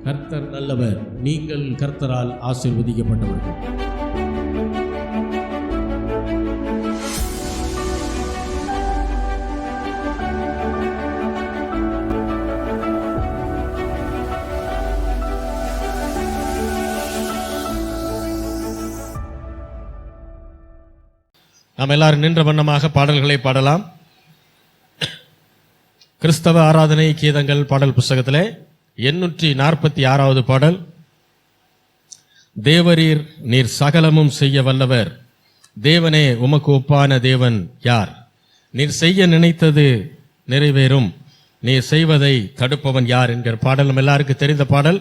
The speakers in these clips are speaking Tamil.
கர்த்தர் நல்லவர், நீங்கள் கர்த்தரால் ஆசீர்வதிக்கப்பட்டவர்கள். நாம் எல்லாரும் நின்ற வண்ணமாக பாடல்களை பாடலாம். கிறிஸ்தவ ஆராதனை கீதங்கள் பாடல் புஸ்தகத்திலே 846வது பாடல். தேவரீர் நீர் சகலமும் செய்ய வல்லவர், தேவனே உமக்கு ஒப்பான தேவன் யார்? நீர் செய்ய நினைத்தது நிறைவேறும், நீர் செய்வதை தடுப்பவன் யார் என்கிற பாடல் நம்ம எல்லாருக்கும் தெரிந்த பாடல்.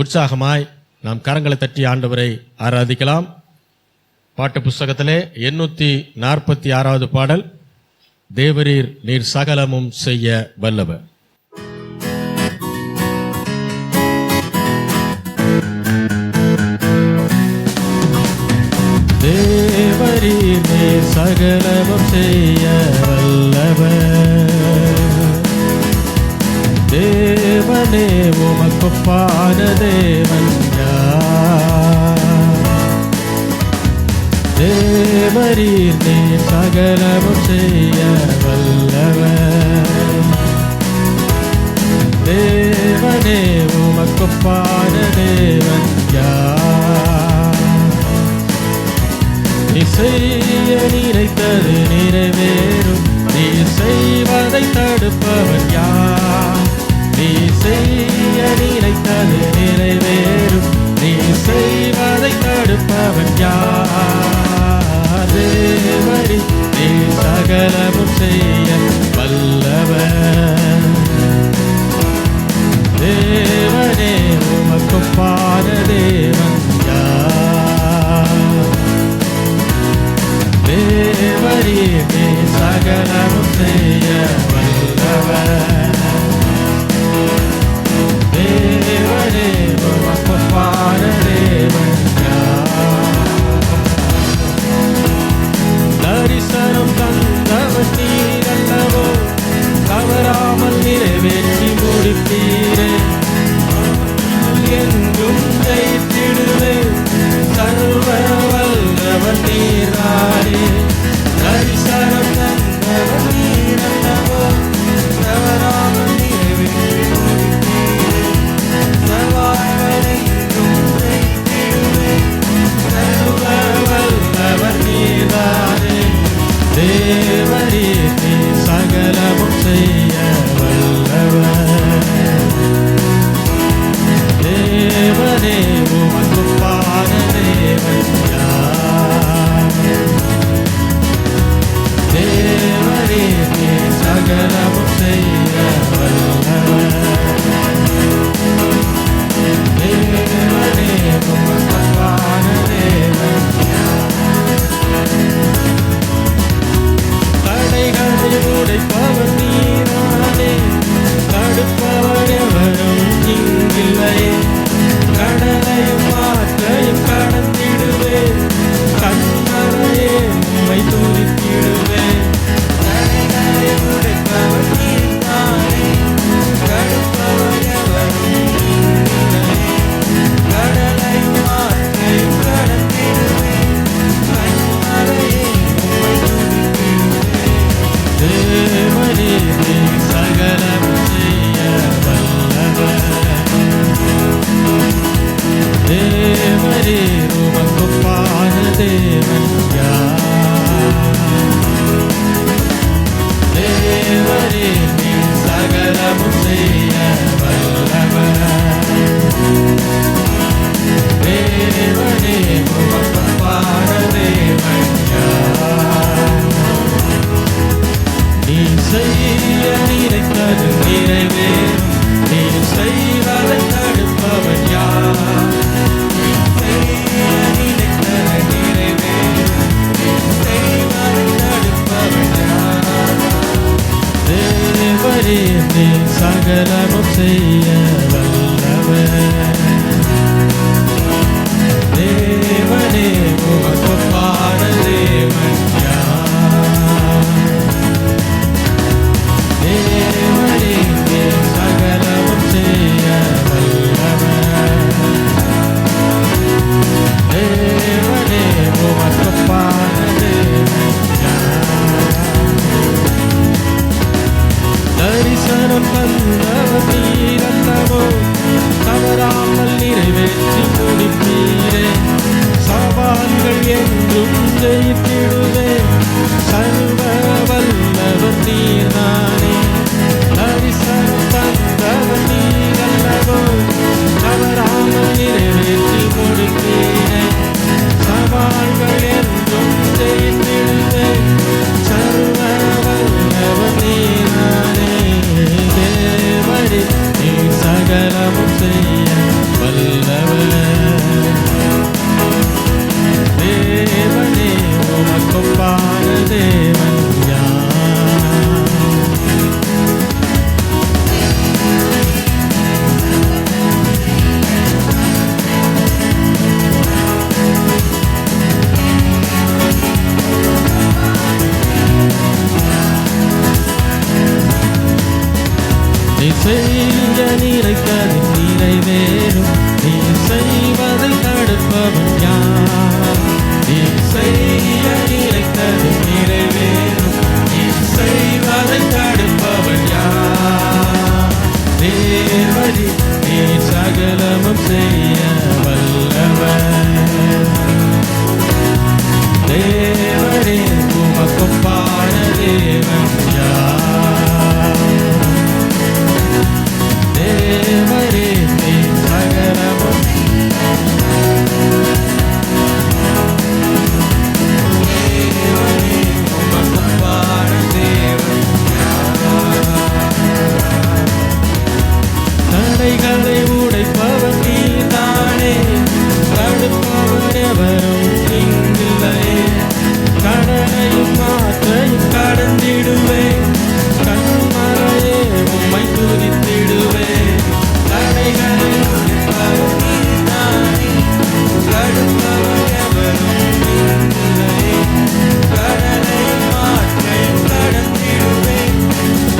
உற்சாகமாய் நாம் கரங்களை தட்டி ஆண்டவரை ஆராதிக்கலாம். பாட்டு புஸ்தகத்திலே 846வது பாடல். தேவரீர் நீர் சகலமும் செய்ய வல்லவர். தேவரீர் நீர் சகலமும் செய்ய வல்லவர், தேவனே உமக்கொப்பான தேவன் யார்? தேவரீர் நீர் சகலமும் செய்ய வல்லவர், தேவனே உமக்கொப்பான தேவன் யார்? நீ செய்ய நினைத்தது நிறைவேறும், நீ செய்வதை தடுப்பவன் யார்? நீ செய்ய நினைத்தது நிறைவேறும், நீ செய்வதை தடுப்பவன் யார்? தேவரீர் நீர் சகலமும் செய்ய வல்லவர், தேவனே உமக்கொப்பான தேவன் யார்? தேவரீர் நீர் சகலமும் செய்ய வல்லவர், தேவனே உமக்கொப்பான தேவன் யார்? தரிசனம் தந்தவன் நீர் அல்லவோ, தவறாமல் நிறைவேற்றி முடித்தீரே. என்றும் ஜெயித்திடுவே, சர்வ வல்லவன் நீராரே. தரிசனம் தந்தவன் நீர் அல்லவோ, தவறாமல் நிறைவேற்றி முடித்தீரே. சர்வாய்வரையும் ஜெயித்திடுவே, சர்வ வல்லவன் நீராரே. தேவரீர் நீர் சகலமும் செய்ய வல்லவர், தேவனே உமக்கொப்பான தேவன் யார்? தேவரீர் நீர் சகலமும் செய்ய வல்லவர், தேவனே உமக்கொப்பான தேவன் யார்? தடைகளை உடைப்பவர் நீரானே, தடுப்பவர் எவரும் இங்கில்லையே. கடலையும் மாற்றையும் கடந்திடுவே, கண்மலையே உம்மை துதித்திடுவே. தடைகளை உடைப்பவர் நீரானே, தடுப்பவர் எவரும் இங்கில்லையே. கடலையும் மாற்றையும் கடந்திடுவே, கண்மலையே உம்மை துதித்திடுவே. தேவரீர் நீர் சகலமும் செய்ய வல்லவர், தேவரீர் உமக்கொப்பான தேவன் யார்? தேவரீர் நீர் சகலமும் செய்ய வல்லவர், தேவனே உமக்கொப்பான தேவன் யார்? நீ செய்ய நினைத்தது நிறைவேறும், நீ செய்வதை தடுப்பவன் யார்? நீ செய்ய நினைத்தது நிறைவேறும், நீ செய்வதை தடுப்பவன் யார்? தேவரீர் நீர் சகலமும் செய்ய வல்லவர், தேவனே உமக்கொப்பான தேவன் யார்? தேவனே நீர் சகலமும் செய்ய வல்லவர், செய்ய நினைத்தது நிறைவேறும். நீ செய்வதை தடுப்பவன் யார்? நீ செய்ய நினைத்தது நிறைவேறும். நீ செய்வதை தடுப்பவன் யார்? தேவனே, நீ சகலமும் செய்ய வல்லவர். தேவனே, உமக்கொப்பான தேவன் யார்? தேவனே, நீ சகலமும் தேவனே, உமக்கொப்பான தேவன் யார்? தடைகளை உடைப்பவன் நீதானே, தடுப்பவன் எவரும் இங்கில்லையே. கடலையும் மாற்றையும் கடந்திடுவேன், கண்மலையே உம்மை துதித்திடுவேன். தடைகளை உடைப்பவன் நீதானே, தடுப்பவன் எவரும் இங்கில்லையே. கடலையும் மாற்றையும் கடந்திடுவேன்,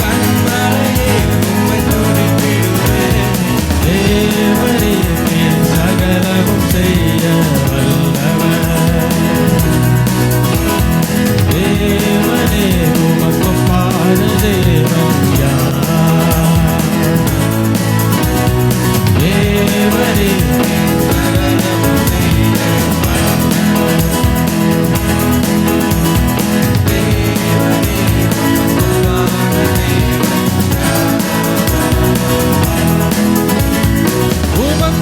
கண்மலையே உம்மை துதித்திடுவேன். தேவனே, நீர் சகலமும் செய்ய வல்லவர். தேவனே, உமக்கொப்பான தேவன் யார்? தேவனே, நீர் சகலமும் செய்ய வல்லவர். தேவனே, உமக்கொப்பான தேவன்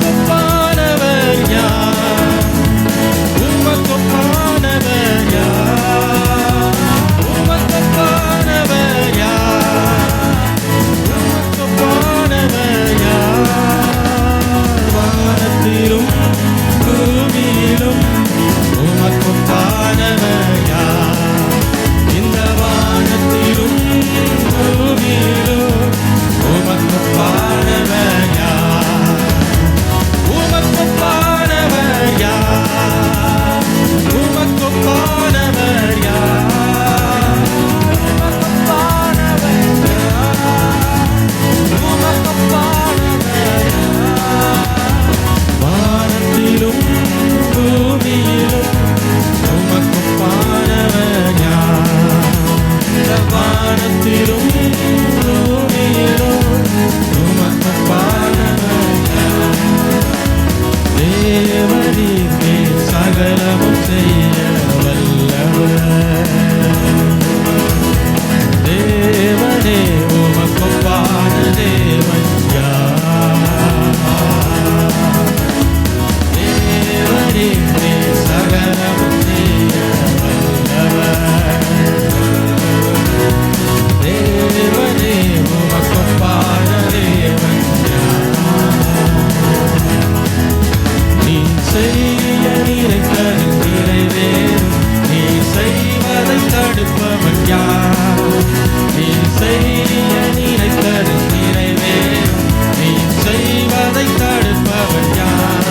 உமக்கொப்பானவர் யார்? உமக்கொப்பானவர் யார்? உமக்கொப்பானவர் யார்? உமக்கொப்பானவர் யார்? வானத்திலும் பூமியிலும் உமக்கொப்பானவர் யார்? இந்த வானத்திலும் பூமியிலும் உமக்கொப்பானவர் யார்? உமக்கொப்பானவர் யார்? உமக்கொப்பானவர் யார்? உமக்கொப்பானவர் யார்? உமக்கொப்பானவர் யார்? வானத்திலும் பூமியிலும் உமக்கொப்பானவர் யார்? இந்த வானத்திலும் பூமியிலும் உமக்கொப்பானவர் யார்? தேவனே, நீர் சகலமும் செய்ய வல்லவர். தேவனே, உமக்கொப்பான தேவன் யார்? தேவனே, நீர் சகலமும் செய்ய வல்லவர். தேவனே, உமக்கொப்பான தேவன் யார்? நீ செய்ய நினைத்தது நிறைவேறும். நீ செய்வதை தடுப்பவன் யார்? நீ செய்ய நினைத்தது நிறைவேறும். நீ செய்வதை தடுப்பவன் யார்?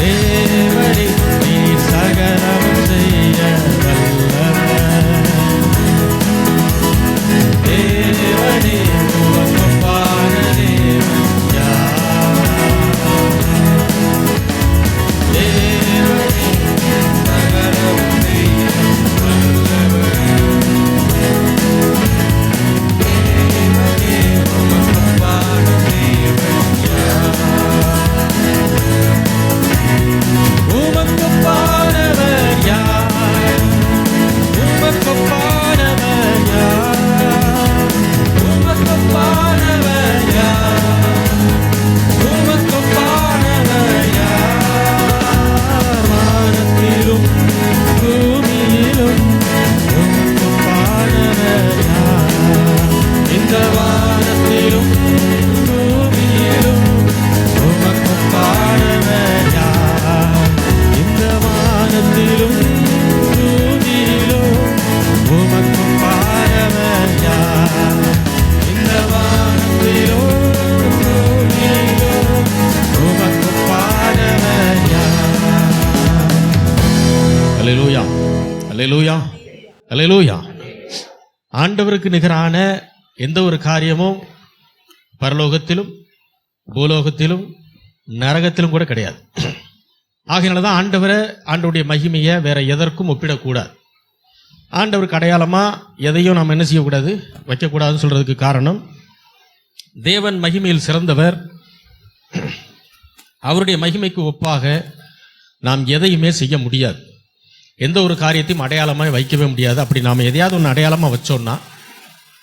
தேவனே, நீ சகலமும் செய்ய வல்லவர். தேவனே, உமக்கொப்பான தேவன் யார்? தேவனே, சகலமும் செய்ய வல்லவர். தேவனே, உமக்கொப்பான தேவன் யார்? உமக்கொப்பானவர் யார்? உமக்கொப்பானவர் யார்? உமக்கொப்பானவர் யார்? உமக்கொப்பானவர் யார்? வானத்திலும் பூமியிலும் உமக்கொப்பானவர் யார்? இந்த வானத்திலும் பூமியிலும் உமக்கொப்பானவர் யார்? இந்த வானத்திலும் பூமியிலும் உமக்கொப்பானவர் யார்? இந்த வானத்திலும் பூமியிலும் உமக்கொப்பானவர் யார்? அல்லேலூயா, அல்லேலூயா, அல்லேலூயா. ஆண்டவருக்கு நிகரான எந்த ஒரு காரியமும் பரலோகத்திலும் பூலோகத்திலும் நரகத்திலும் கூட கிடையாது. ஆகையினால தான் ஆண்டவருடைய மகிமையை வேற எதற்கும் ஒப்பிடக்கூடாது. ஆண்டவருக்கு அடையாளமாக எதையும் நாம் என்ன செய்யக்கூடாது, வைக்கக்கூடாதுன்னு சொல்றதுக்கு காரணம், தேவன் மகிமையில் சிறந்தவர். அவருடைய மகிமைக்கு ஒப்பாக நாம் எதையுமே செய்ய முடியாது. எந்த ஒரு காரியத்தையும் அடையாளமாக வைக்கவே முடியாது. அப்படி நாம் எதையாவது ஒன்று அடையாளமாக வச்சோம்னா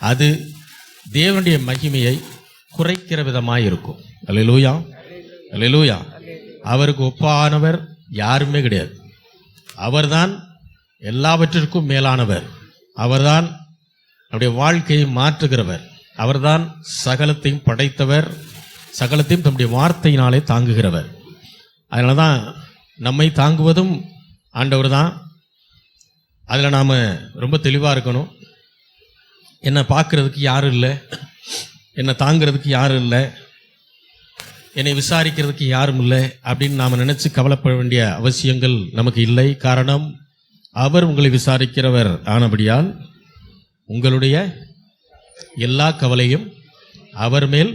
அது தேவனுடைய மகிமையை குறைக்கிற விதமாக இருக்கும். அல்லேலூயா, அல்லேலூயா. அவருக்கு ஒப்பானவர் யாருமே கிடையாது. அவர்தான் எல்லாவற்றிற்கும் மேலானவர். அவர்தான் நம்முடைய வாழ்க்கையை மாற்றுகிறவர். அவர்தான் சகலத்தையும் படைத்தவர், சகலத்தையும் தம்முடைய வார்த்தையினாலே தாங்குகிறவர். அதனால தான் நம்மை தாங்குவதும் ஆண்டவர் தான். அதில் நாம் ரொம்ப தெளிவாக இருக்கணும். என்னை பார்க்கறதுக்கு யாரும் இல்லை, என்னை தாங்கிறதுக்கு யாரும் இல்லை, என்னை விசாரிக்கிறதுக்கு யாரும் இல்லை அப்படின்னு நாம் நினச்சி கவலைப்பட வேண்டிய அவசியங்கள் நமக்கு இல்லை. காரணம், அவர் உங்களை விசாரிக்கிறவர் ஆனபடியால் உங்களுடைய எல்லா கவலையும் அவர் மேல்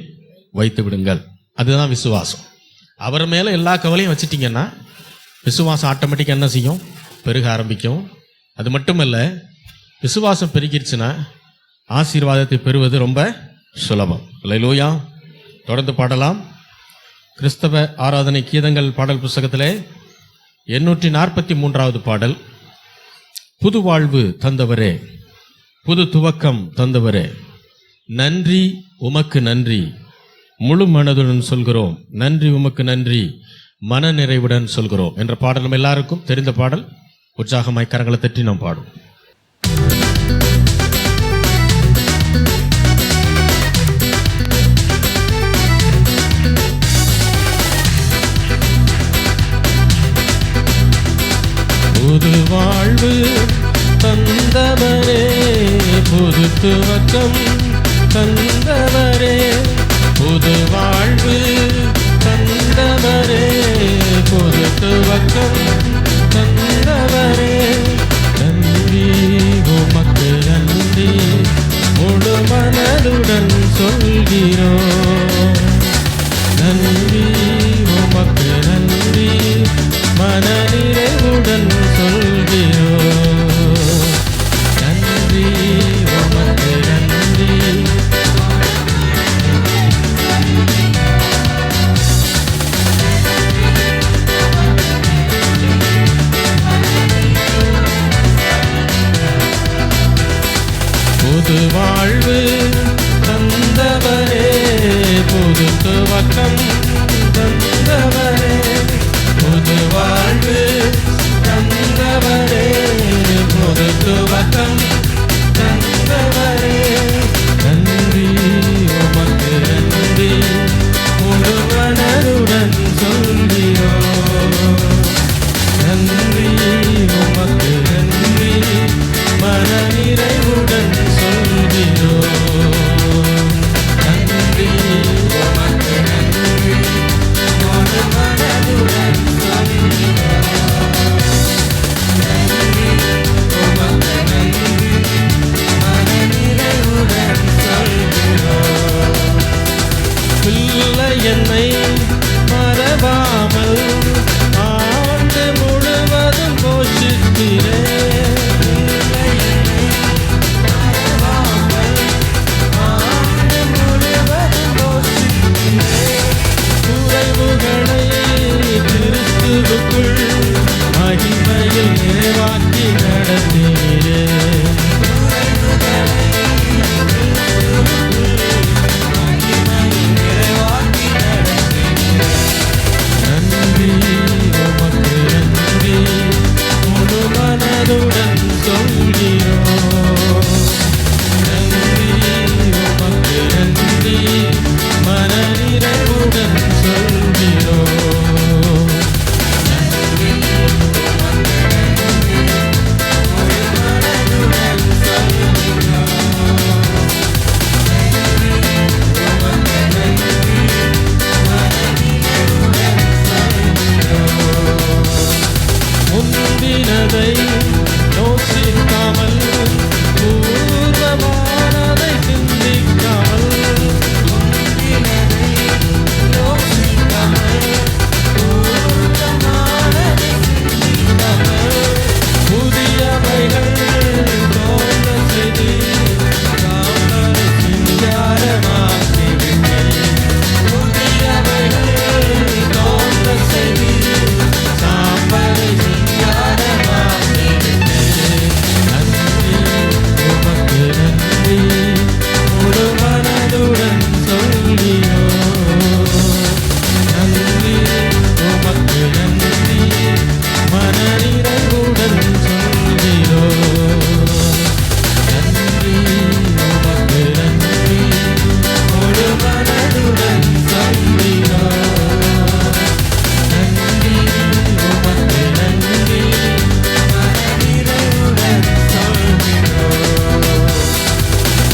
வைத்து விடுங்கள். அதுதான் விசுவாசம். அவர் மேலே எல்லா கவலையும் வச்சிட்டிங்கன்னா விசுவாசம் ஆட்டோமேட்டிக்காக என்ன செய்யும், பெருக ஆரம்பிக்கும். அது மட்டுமல்ல, விசுவாசம் பெருகிடுச்சுன்னா ஆசீர்வாதத்தை பெறுவது ரொம்ப சுலபம். அல்லேலூயா. தொடர்ந்து பாடலாம். கிறிஸ்தவ ஆராதனை கீதங்கள் பாடல் புஸ்தகத்திலே 843வது பாடல். புது வாழ்வு தந்தவரே, புது துவக்கம் தந்தவரே, நன்றி உமக்கு நன்றி, முழு மனதுடன் சொல்கிறோம், நன்றி உமக்கு நன்றி, மன நிறைவுடன் சொல்கிறோம் என்ற பாடல் நம்ம எல்லாருக்கும் தெரிந்த பாடல். உற்சாகமாய் கரங்களை தட்டி நாம் பாடும். புது வாழ்வு தந்தவரே, புது துவக்கம் தந்தவரே, புது வாழ்வு தந்தவரே, புது துவக்கம் தந்தவரே, நன்றி உமக்கு நன்றி, முழு மனதுடன் சொல்கிறோம், நன்றி உமக்கு நன்றி, மன நிறைவுடன் சொல்கிறோம், நன்றி உமக்கு நன்றி. புது வாழ்வு தந்தவரே, புது துவக்கம் தந்தவரே, புது வாழ்வு தந்தவரே, புது துவக்கம் தந்தவரே, நன்றி உமக்கு நன்றி, முழு மனதுடன் சொல்கிறோம், நன்றி உமக்கு நன்றி, மன நிறைவுடன் சொல்கிறோம், நன்றி உமக்கு நன்றி, முழு மனதுடன் சொல்கிறோம்.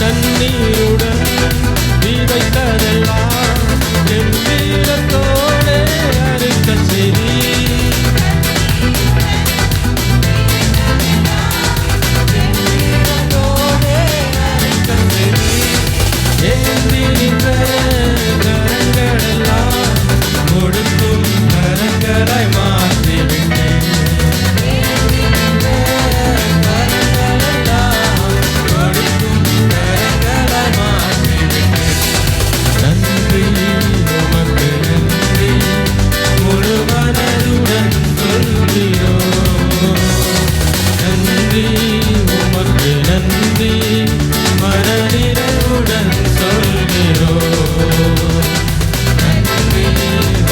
கண்ணீருடன் விதைத்ததெல்லாம் கம்பீரத்தோடே அறுக்கச் செய்தீர். ஏந்தி நின்ற கரங்களெல்லாம் கொடுக்கும் கரங்களாய் மாற்றிவிட்டேன். நன்றி உமக்கு நன்றி, முழு மனதுடன் சொல்கிறோம். நன்றி உமக்கு நன்றி, மனநிறைவுடன் சொல்கிறோம். நன்றி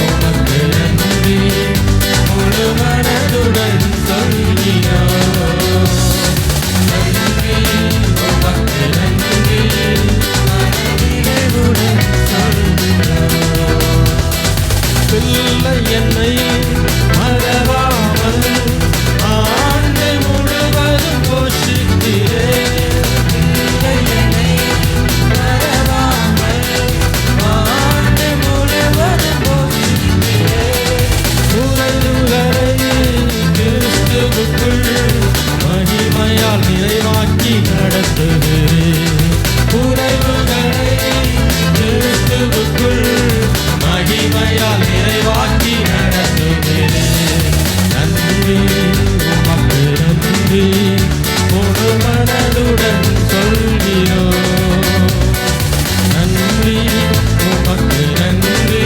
உமக்கு நன்றி, முழு மனதுடன் சொல்கிறோம். நன்றி உமக்கு நன்றி, மனநிறைவுடன் சொல்கிறோம். பிள்ளை என்னை மறவாமல் ஆண்டு முழுவதும் போஷிக்கிறேன். பிள்ளை என்னை மறவாமல் ஆண்டு முழுவதும் போஷிக்கிறேன். குறைவுகளை கிறிஸ்துவுக்குள் மகிமையால் நிறைவாக்கி நடத்துகிறேன். குறைவுகளை கிறிஸ்துவுக்குள் மகிமையால் நிறைவாக்கி நடத்துகிறேன். நன்றி உமக்கு நன்றி, முழு மனதுடன் சொல்கிறோம். நன்றி உமக்கு நன்றி,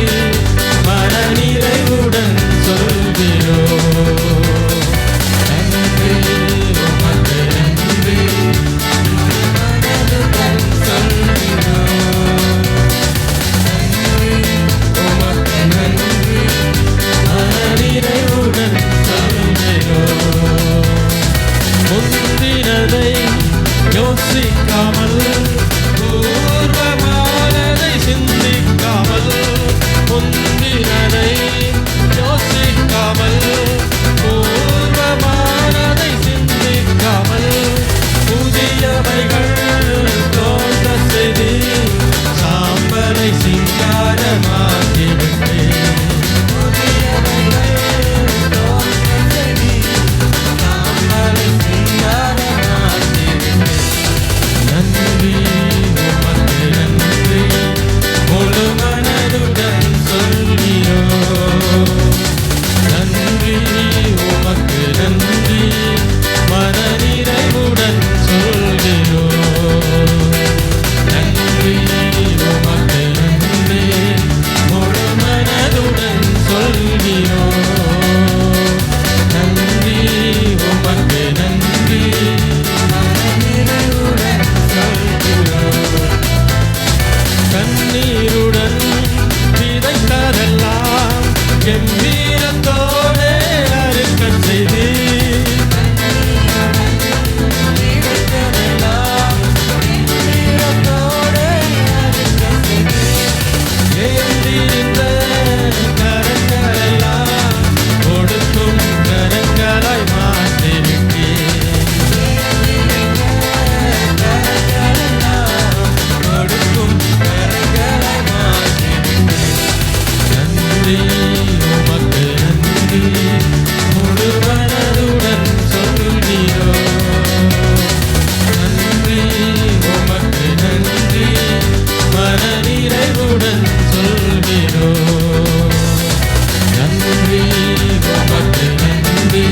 மனநிறைவுடன் சொல்கிறோம். நன்றி உமக்கு நன்றி, மனதுடன் சொல்கிறோம். உமக்கு நன்றி, மனநிறைவுடன் சொல்கிறோம். முந்தினதை யோசிக்காமல், பூர்வமானதை சிந்திக்காமல், முந்தினதை யோசிக்காமல், பூர்வமானதை சிந்திக்காமல், புதியவைகள் தோன்ற செய்தி சாம்பலை சிங்காரமாக்கிவிட்டேன். புதியவைகள் தோன்ற செய்தி சாம்பலை சிங்காரமாக்கிவிட்டேன். நன்றி உமக்கு நன்றி, முழு மனதுடன் சொல்கிறோம். நன்றி உமக்கு நன்றி, மனநிறைவுடன் சொல்கிறோம். நன்றி உமக்கு நன்றி, முழு மனதுடன் சொல்கிறோம். நன்றி உமக்கு நன்றி, மனநிறைவுடன் சொல்கிறோம். கண்ணீருடன் விதைத்ததெல்லாம் கம்பீரத்தோடே அறுக்கச் செய்தீர். ஏந்தி நின்ற கரங்களெல்லாம் கொடுக்கும் கரங்களாய் மாற்றிவிட்டேன். கொடுக்கும் கரங்களாய் மாற்றிவிட்டேன். நன்றி உமக்கு நன்றி, முழு மனதுடன் சொல்கிறோம். நன்றி உமக்கு நன்றி, மனநிறைவுடன் சொல்கிறோம். நன்றி உமக்கு நன்றி,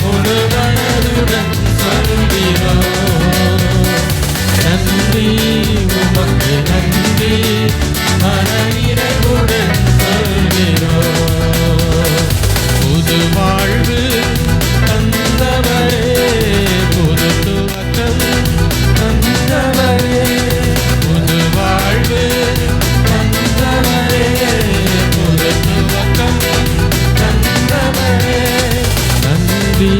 முழு மனதுடன் சொல்கிறோம். நன்றி உமக்கு நன்றி, மனநிறைவுடன் சொல்கிறோம். புது வாழ்வு தந்தவரே, புது துவக்கம் தந்தவரே, புது வாழ்வு தந்தவரே, புது துவக்கம் தந்தவரே. நன்றி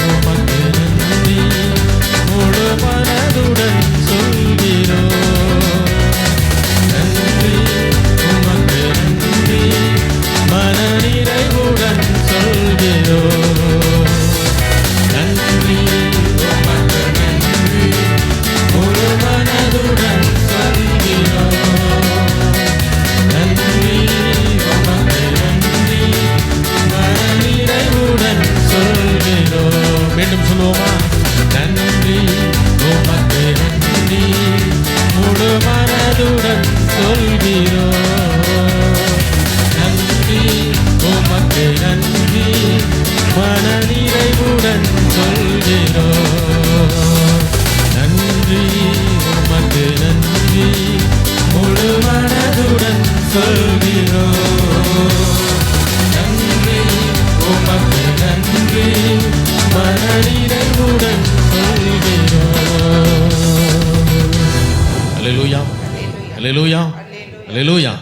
உமக்கு நன்றி, முழு மனதுடன் சொல்கிறோம். நன்றி உமக்கு மனதுடன் சொல்கிறோம். நன்றி உமக்கு நன்றி, மனநிறைவுடன் சொல்கிறோம். நன்றி உமக்கு நன்றி, முழு மனதுடன் சொல்கிறோம். நன்றி உமக்கு நன்றி, மனநிறைவுடன் சொல்கிறோம். அல்லேலூயா, அல்லேலூயா, அல்லேலூயா.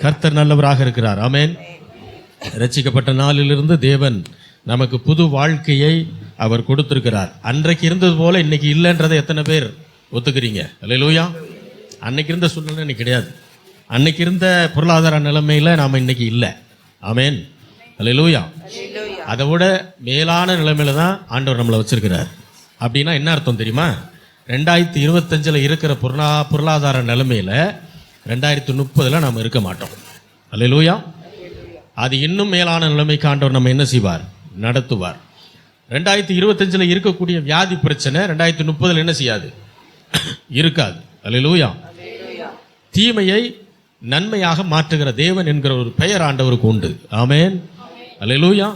கர்த்தர் நல்லவராக இருக்கிறார். ஆமென். ரட்சிக்கப்பட்ட நாளிலிருந்து தேவன் நமக்கு புது வாழ்க்கையை அவர் கொடுத்திருக்கிறார். அன்றைக்கு இருந்தது போல இன்னைக்கு இல்லைன்றதை எத்தனை பேர் ஒத்துக்கிறீங்க? அல்லேலூயா. அன்னைக்கு இருந்த சூழ்நிலை இன்னைக்கு கிடையாது. அன்னைக்கு இருந்த பொருளாதார நிலைமையில நாம இன்னைக்கு இல்லை. ஆமென். அல்லேலூயா. அதை விட மேலான நிலைமையில தான் ஆண்டவர் நம்மளை வச்சிருக்கிறார். அப்படின்னா என்ன அர்த்தம் தெரியுமா? 2025 இருக்கிற பொருளாதார நிலைமையில 2030 நாம் இருக்க மாட்டோம். அல்லேலூயா. அது இன்னும் மேலான நிலைமைக்கு ஆண்டவர் நம்ம என்ன செய்வார்? நடத்துவார். 2025 இருக்கக்கூடிய வியாதி பிரச்சனை 2030 என்ன செய்யாது? இருக்காது. அல்லேலூயா. தீமையை நன்மையாக மாற்றுகிற தேவன் என்கிற ஒரு பெயர் ஆண்டவருக்கு உண்டு. ஆமென். அல்லேலூயா.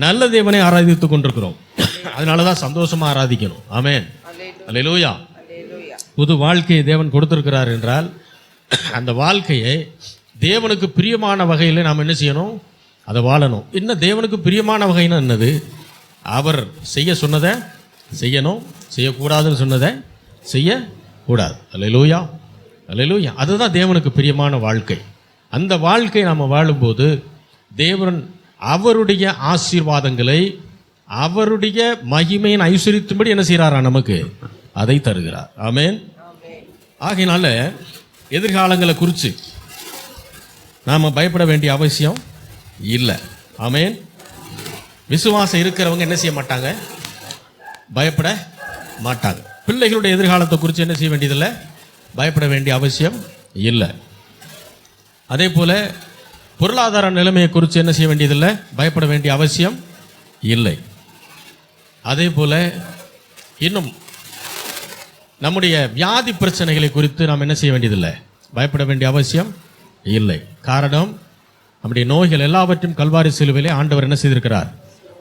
நல்ல தேவனை ஆராதித்துக் கொண்டிருக்கிறோம். அதனாலதான் சந்தோஷமா ஆராதிக்கணும். ஆமென். அல்லேலூயா. புது வாழ்க்கையை தேவன் கொடுத்திருக்கிறார் என்றால் அந்த வாழ்க்கையை தேவனுக்கு பிரியமான வகையில் நாம் என்ன செய்யணும்? அதை வாழணும். இன்னும் தேவனுக்கு பிரியமான வகைன்னா என்னது? அவர் செய்ய சொன்னதை செய்யணும், செய்யக்கூடாதுன்னு சொன்னதை செய்யக்கூடாது. அல்லேலூயா, அல்லேலூயா. அதுதான் தேவனுக்கு பிரியமான வாழ்க்கை. அந்த வாழ்க்கை நாம் வாழும்போது தேவன் அவருடைய ஆசீர்வாதங்களை அவருடைய மகிமையின் ஐஸ்வரியத்தின்படி என்ன செய்கிறாரா? நமக்கு அதை தருகிறார். ஆமென். ஆகையினால எதிர்காலங்களை குறித்து நாம் பயப்பட வேண்டிய அவசியம் இல்லை. ஆமென். விசுவாசம் இருக்கிறவங்க என்ன செய்ய மாட்டாங்க? பயப்பட மாட்டாங்க. பிள்ளைகளுடைய எதிர்காலத்தை குறித்து என்ன செய்ய வேண்டியதில்லை? பயப்பட வேண்டிய அவசியம் இல்லை. அதே போல பொருளாதார நிலைமையை குறித்து என்ன செய்ய வேண்டியதில்லை? பயப்பட வேண்டிய அவசியம் இல்லை. அதே போல இன்னும் நம்முடைய வியாதி பிரச்சனைகளை குறித்து நாம் என்ன செய்ய வேண்டியதில்லை? பயப்பட வேண்டிய அவசியம் இல்லை. காரணம், நம்முடைய நோய்கள் எல்லாவற்றையும் கல்வாரி சிலுவையிலே ஆண்டவர் என்ன செய்திருக்கிறார்?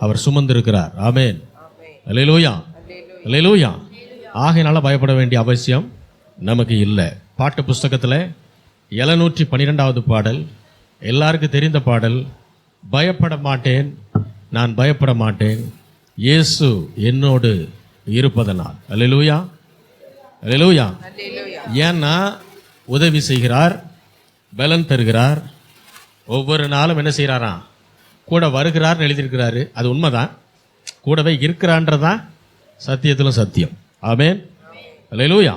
அவர் சுமந்திருக்கிறார். ஆமென். அல்லேலூயா, அல்லேலூயா. ஆகையினால பயப்பட வேண்டிய அவசியம் நமக்கு இல்லை. பாட்டு புஸ்தகத்தில் 712வது பாடல் எல்லாருக்கும் தெரிந்த பாடல். பயப்பட மாட்டேன், நான் பயப்பட மாட்டேன், இயேசு என்னோடு இருப்பதனால். அல்லேலூயா, அல்லேலூயா. ஏன்னா உதவி செய்கிறார், பலன் தருகிறார், ஒவ்வொரு நாளும் என்ன செய்கிறாராம்? கூட வருகிறார்னு எழுதியிருக்கிறாரு. அது உண்மைதான். கூடவே இருக்கிறான்றதான் சத்தியத்திலும் சத்தியம். ஆமென். அல்லேலூயா.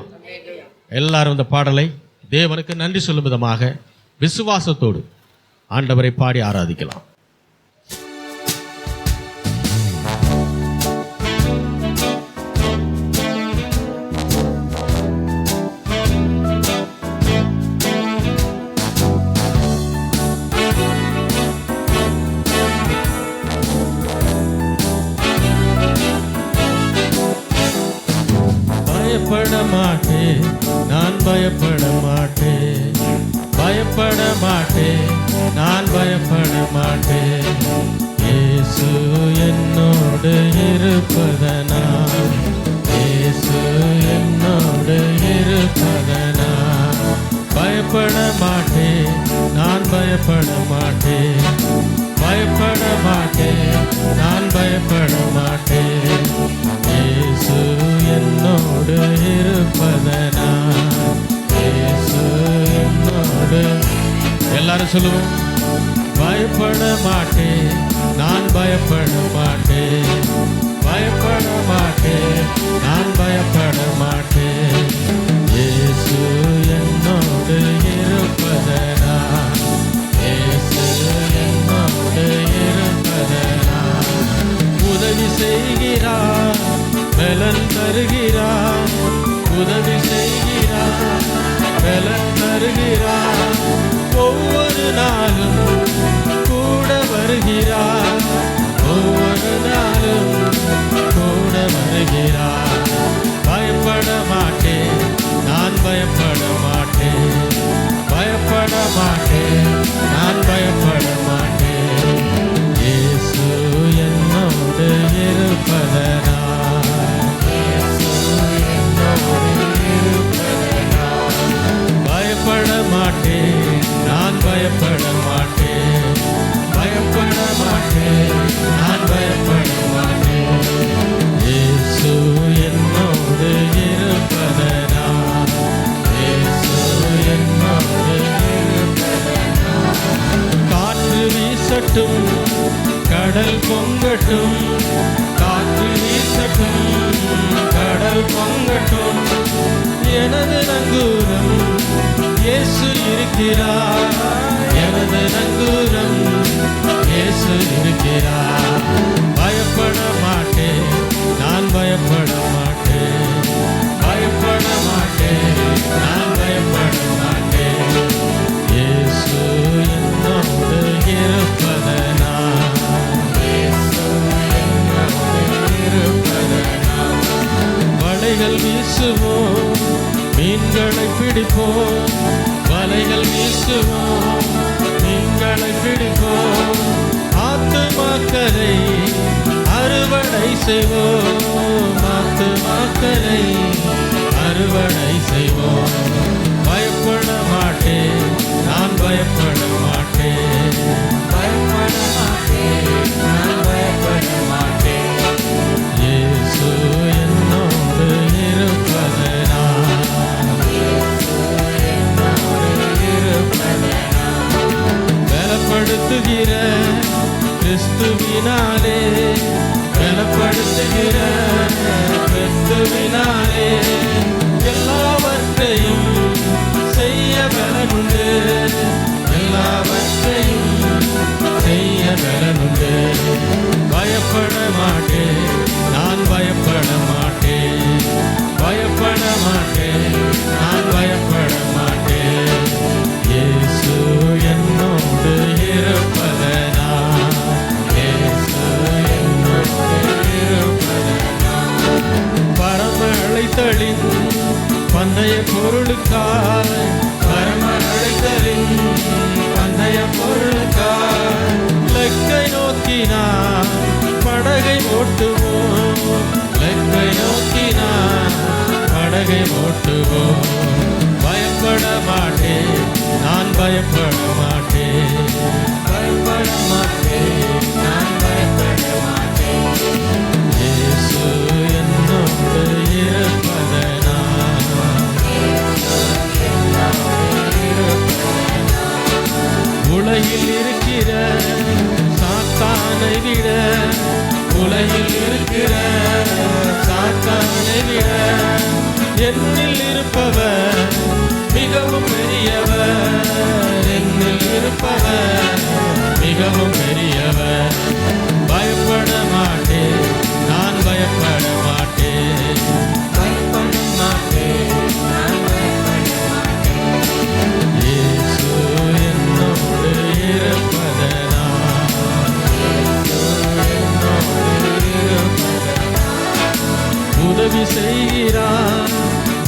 எல்லாரும் இந்த பாடலை தேவனுக்கு நன்றி சொல்லும் விதமாக விசுவாசத்தோடு ஆண்டவரை பாடி ஆராதிக்கலாம். பயப்பட மாட்டேன், நான் பயப்பட மாட்டேன், பயப்பட மாட்டேன், நான் பயப்பட மாட்டேன், இயேசு என்னோடு இருப்பதனால், இயேசு என்னோடு இருப்பதனால். பயப்பட மாட்டேன், நான் பயப்பட மாட்டேன், பயப்பட மாட்டேன், நான் பயப்பட மாட்டேன், இயேசு என்னோடு இருப்பதனால், இயேசு என்னோடு. எல்லாரும் சொல்லுவோம். பயப்பட மாட்டேன், நான் பயப்பட மாட்டேன், பயப்பட மாட்டேன், நான் பயப்பட மாட்டேன், இயேசு என்னோடு இருப்பதனால், இயேசு என்னோடு இருப்பதனால். உதவி செய்கிறார், பலன் தருகிறார், உதவி செய்கிறார், பலன் தருகிறார், ஒவ்வொரு நாளும் கூட வருகிறார், ஒவ்வொரு நாளும் கூட வருகிறார். பயப்பட மாட்டேன், நான் பயப்பட மாட்டேன், பயப்பட மாட்டேன், பயப்பட மாட்டேன், நான் பயப்பட மாட்டேன். இயேசு என்னோடு இருப்பதனால், இயேசு என்னோடு இருப்பதனால். காற்று வீசட்டும், கடல் பொங்கட்டும், காற்று வீசட்டும், கடல் பொங்கட்டும், எனது நங்கூரம் இயேசு இருக்கிறார், எனது நங்கூரம் இயேசு இருக்கிறார். பயப்பட மாட்டேன், நான் பயப்பட மாட்டேன், பயப்பட மாட்டேன், நான் பயப்பட மாட்டேன். இயேசு என்னோடு இருப்பதனால், இயேசு என்னோடு இருப்பதனால். வலைகள் வீசுவோம், மீன்களை பிடிப்போம், வலைகள் வீசுவோம், மீன்களை பிடிப்போம். ஆத்துமாக்களை அறுவடை செய்வோம், ஆத்துமாக்களை அறுவடை செய்வோம். பயப்பட மாட்டேன், நான் பயப்பட மாட்டேன், பயப்பட மாட்டேன், நான் பயப்பட மாட்டேன். இயேசு என்னோடு இருப்பதனால், பலப்படுத்துகிற கிறிஸ்துவினாலே, பலப்படுத்துகிற கிறிஸ்துவினாலே எல்லாவற்றையும் செய்ய பலனுண்டு, எல்லாவற்றையும் செய்ய பலனுண்டு. பயப்பட மாட்டேன், நான் பயப்பட மாட்டேன், பயப்பட மாட்டேன், நான் பயப்பட மாட்டேன். இயேசு என்னோடு இருப்பதனால், இயேசு என்னோடு இருப்பதனால். பரமழைத்தலின் பந்தய பொருளுக்காய், பரமழைத்தலின் பந்தய பொருளுக்காய் லெக்கை நோக்கினார், படகை ஓட்டுவோம், லெக்கை நோக்கினார், படகை ஓட்டுவோம். பயப்பட மாட்டேன், நான் பயப்பட மாட்டேன், பயப்பட மாட்டேன், நான் பயப்பட மாட்டேன். இயேசு என்னோடு இருப்பதனால், உலகில் இருக்கிற சாத்தானை விட, உலகில் இருக்கிற சாத்தானை விட என்னில் இருப்பவர் மிகவும் பெரியவர், என்னில் இருப்பவர் மிகவும் பெரியவர். பயப்பட மாட்டேன், நான் பயப்பட மாட்டேன், பயப்பட மாட்டேன், நான் பயப்பட மாட்டேன். இயேசு என்னோடு இருப்பதனால், இயேசு என்னோடு இருப்பதனால். உதவி செய்கிறார்,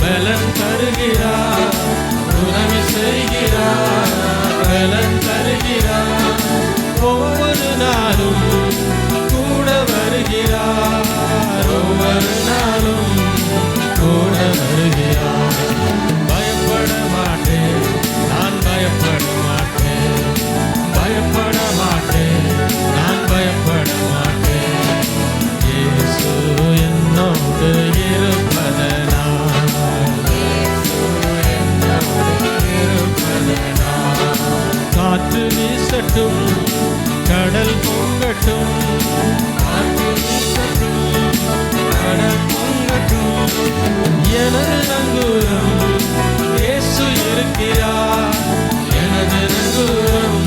பலன் தருகிறார், உதவி செய்கிறார், பலன் தருகிறார். ஒவ்வொரு நாளும் கூட வருகிறார், ஒவ்வொரு நாளும் கூட வருகிறார். பயப்பட மாட்டேன், நான் பயப்பட மாட்டேன், பயப்பட மாட்டேன், நான் பயப்பட மாட்டேன். இயேசு என்னோடு இருப்பதனால், இயேசு என்னோடு இருப்பதனால். காற்று வீசட்டும், கடல் பொங்கட்டும், காற்று வீசட்டும், கடல் பொங்கட்டும், எனது நங்கூரம் இயேசு இருக்கிறார், எனது நங்கூரம்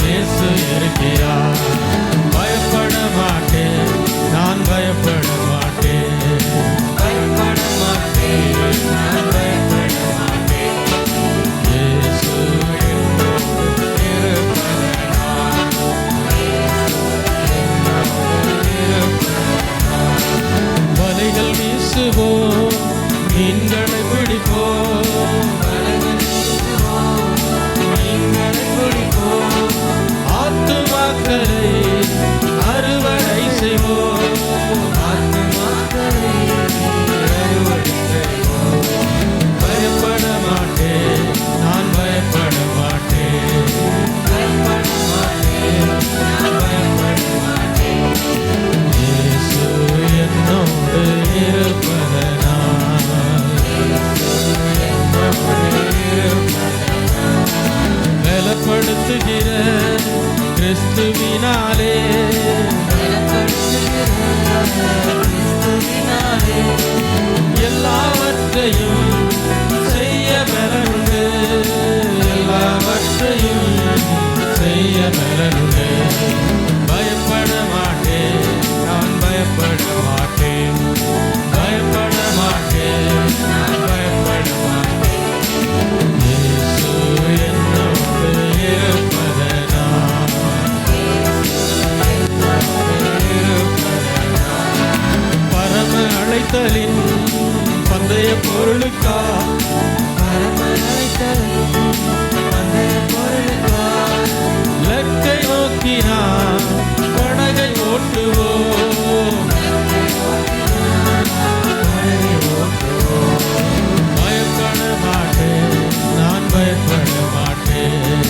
இயேசு இருக்கிறார். பயப்பட மாட்டேன், நான் பயப்பட மாட்டேன், பயப்பட மாட்டேன், நான் பயப்பட மாட்டேன். இயேசு என்னோடு இருப்பதனால், கிறிஸ்துவினாலே எல்லாவற்றையும் செய்ய பலனுண்டு, எல்லாவற்றையும் செய்ய பலனுண்டு. பயப்பட மாட்டேன், நான் பயப்பட மாட்டேன், பயப்பட மாட்டேன், நான் பயப்பட மாட்டேன். இயேசு என்னோடு இருப்பதனால், பரம அழைத்தலின் பந்தய பொருளுக்கா, பரம அழைத்தலின் பந்தய பொருளுக்கா, லக்கை நோக்கினான் படகை ஓட்டுவோம், பயப்பட மாட்டேன், நான் பயப்பட மாட்டேன்,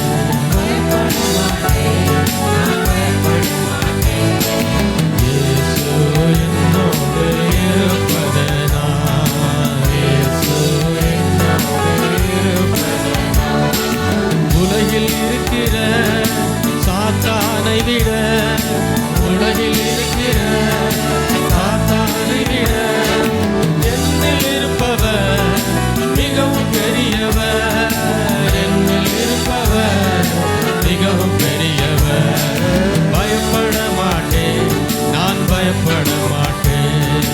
பயப்பட மாட்டேன், நான் பயப்பட மாட்டேன். இயேசு என்னோடு இருப்பதனால், இயேசு என்னோடு இருப்பதனால், உலகில் இருக்கிற சாத்தானை விட, உலகில் இருக்கிற சாத்தானை விட என்னில் இருப்பவர் மிகவும் பெரியவர், என்னில் இருப்பவர் மிகவும் பெரியவர். பயப்பட மாட்டேன், நான் பயப்பட மாட்டேன்,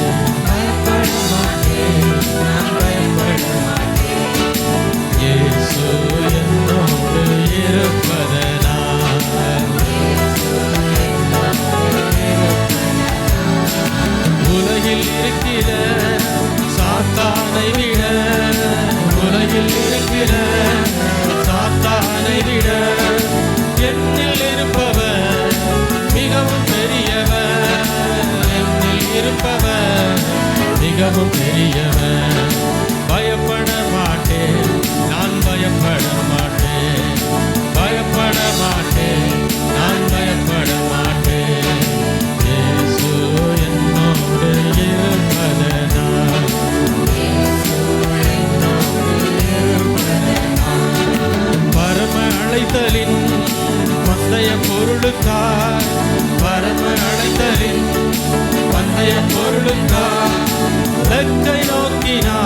பயப்பட மாட்டேன், நான் பயப்பட மாட்டேன். இயேசு என்னோடு இருப்பதனால், உலகில் இருக்கிற சாத்தானை விட, உலகில் இருக்கிற சாத்தானை விட என்னில் இருப்பவர் மிகவும் பெரியவர், என்னில் இருப்பவர் மிகவும் பெரியவர். பயப்பட மாட்டேன், நான் பயப்பட மாட்டேன், பயப்பட மாட்டேன், நான் பயப்பட மாட்டேன். இயேசு என்னோடு இருப்பதனால், பரம அழைத்தலின் பந்தய பொருளுக்காய், பரம அழைத்தலின் பந்தய பொருளுக்காய் லக்கை நோக்கினான்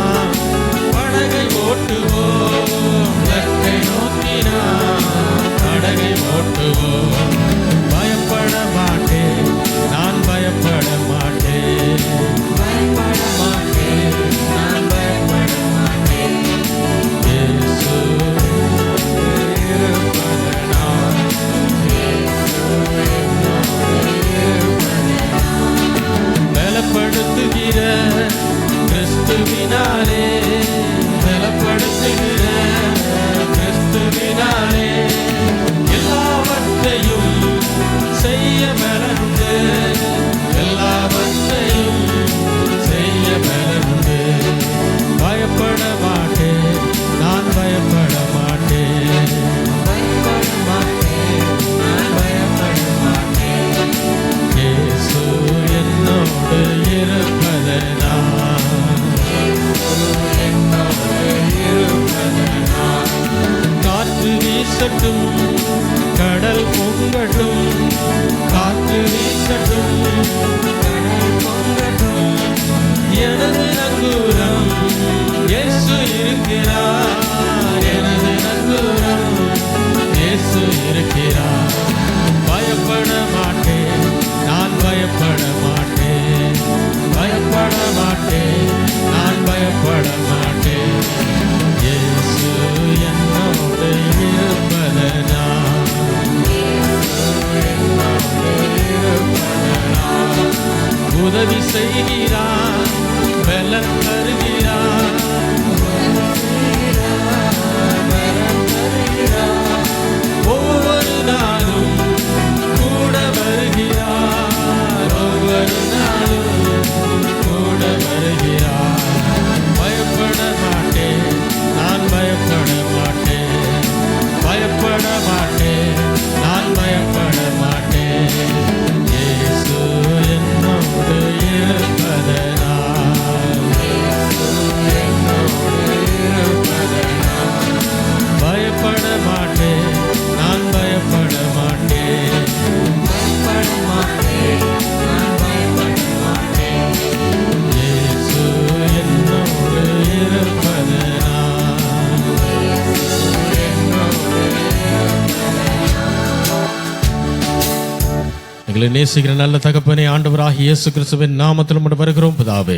எங்களை நேசிக்கிற நல்ல தகப்பனே, ஆண்டவராகிய இயேசு கிறிஸ்துவின் நாமத்தில் உம்மிடம் வருகிறோம் பிதாவே.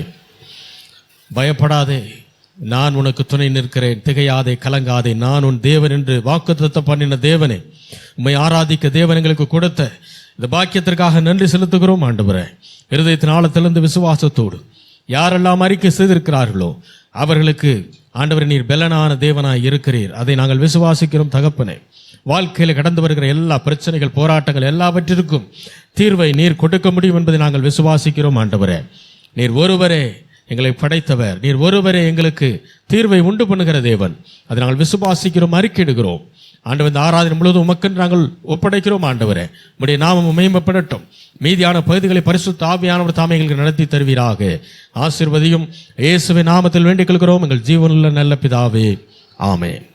பயப்படாதே, நான் உனக்கு துணை நிற்கிறேன், திகையாதே, கலங்காதே, நான் உன் தேவன் என்று வாக்குத்தத்தம் பண்ணின தேவனே, உம்மை ஆராதிக்க தேவன் எங்களுக்கு கொடுத்த இந்த பாக்கியத்திற்காக நன்றி செலுத்துகிறோம் ஆண்டவரே. இருதயத்தின் ஆழத்திலிருந்து விசுவாசத்தோடு யாரெல்லாம் அறிக்கை செய்திருக்கிறார்களோ அவர்களுக்கு ஆண்டவரே நீர் பெலனான தேவனாய் இருக்கிறீர், அதை நாங்கள் விசுவாசிக்கிறோம் தகப்பனே. வாழ்க்கையில் கடந்து வருகிற எல்லா பிரச்சனைகள், போராட்டங்கள் எல்லாவற்றிற்கும் தீர்வை நீர் கொடுக்க முடியும் என்பதை நாங்கள் விசுவாசிக்கிறோம் ஆண்டவரே. நீர் ஒருவரே எங்களை படைத்தவர், நீர் ஒருவரே எங்களுக்கு தீர்வை உண்டு பண்ணுகிற தேவன், அதை நாங்கள் விசுவாசிக்கிறோம், அறிக்கையிடுகிறோம் ஆண்டவர். இந்த ஆராதனை முழுவதும் உமக்கென்று நாங்கள் ஒப்படைக்கிறோம் ஆண்டவரே. உம்முடைய நாமம் மேம்படட்டும். மீதியான பகுதிகளை பரிசுத்த ஆவியானவர் தாமே எங்களுக்கு நடத்தி தருவீராக. ஆசீர்வதியும். இயேசுவின் நாமத்தில் வேண்டிக் கொள்கிறோம் எங்கள் ஜீவனுள்ள நல்ல பிதாவே, ஆமென்.